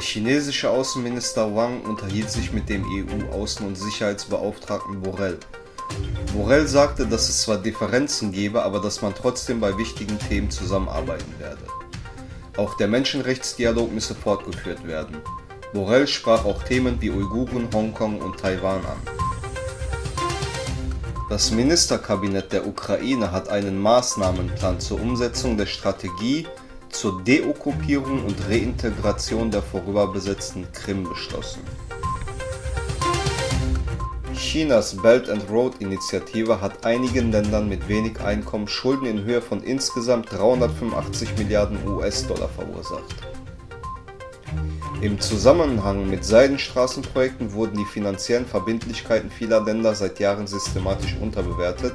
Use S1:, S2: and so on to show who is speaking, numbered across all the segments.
S1: chinesische Außenminister Wang unterhielt sich mit dem EU-Außen- und Sicherheitsbeauftragten Borrell. Borrell sagte, dass es zwar Differenzen gebe, aber dass man trotzdem bei wichtigen Themen zusammenarbeiten werde. Auch der Menschenrechtsdialog müsse fortgeführt werden. Borrell sprach auch Themen wie Uiguren, Hongkong und Taiwan an. Das Ministerkabinett der Ukraine hat einen Maßnahmenplan zur Umsetzung der Strategie zur Deokkupierung und Reintegration der vorüberbesetzten Krim beschlossen. Chinas Belt and Road Initiative hat einigen Ländern mit wenig Einkommen Schulden in Höhe von insgesamt 385 Milliarden US-Dollar verursacht. Im Zusammenhang mit Seidenstraßenprojekten wurden die finanziellen Verbindlichkeiten vieler Länder seit Jahren systematisch unterbewertet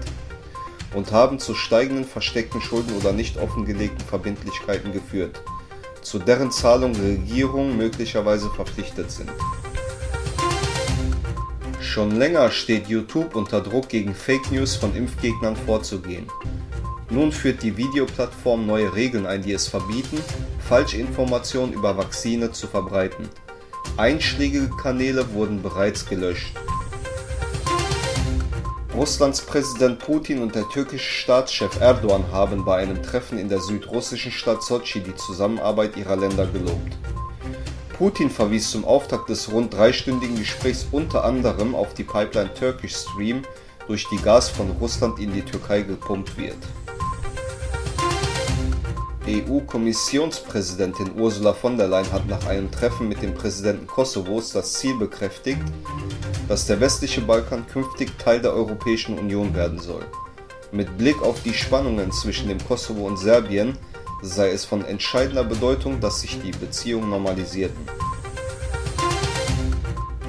S1: und haben zu steigenden versteckten Schulden oder nicht offengelegten Verbindlichkeiten geführt, zu deren Zahlung Regierungen möglicherweise verpflichtet sind. Schon länger steht YouTube unter Druck, gegen Fake News von Impfgegnern vorzugehen. Nun führt die Videoplattform neue Regeln ein, die es verbieten, Falschinformationen über Vakzine zu verbreiten. Einschlägige Kanäle wurden bereits gelöscht. Russlands Präsident Putin und der türkische Staatschef Erdogan haben bei einem Treffen in der südrussischen Stadt Sotschi die Zusammenarbeit ihrer Länder gelobt. Putin verwies zum Auftakt des rund dreistündigen Gesprächs unter anderem auf die Pipeline Turkish Stream, durch die Gas von Russland in die Türkei gepumpt wird. EU-Kommissionspräsidentin Ursula von der Leyen hat nach einem Treffen mit dem Präsidenten Kosovos das Ziel bekräftigt, dass der westliche Balkan künftig Teil der Europäischen Union werden soll. Mit Blick auf die Spannungen zwischen dem Kosovo und Serbien sei es von entscheidender Bedeutung, dass sich die Beziehungen normalisierten.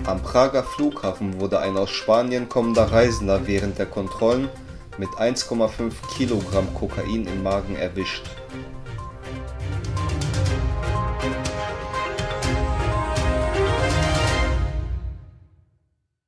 S1: Am Prager Flughafen wurde ein aus Spanien kommender Reisender während der Kontrollen mit 1,5 Kilogramm Kokain im Magen erwischt.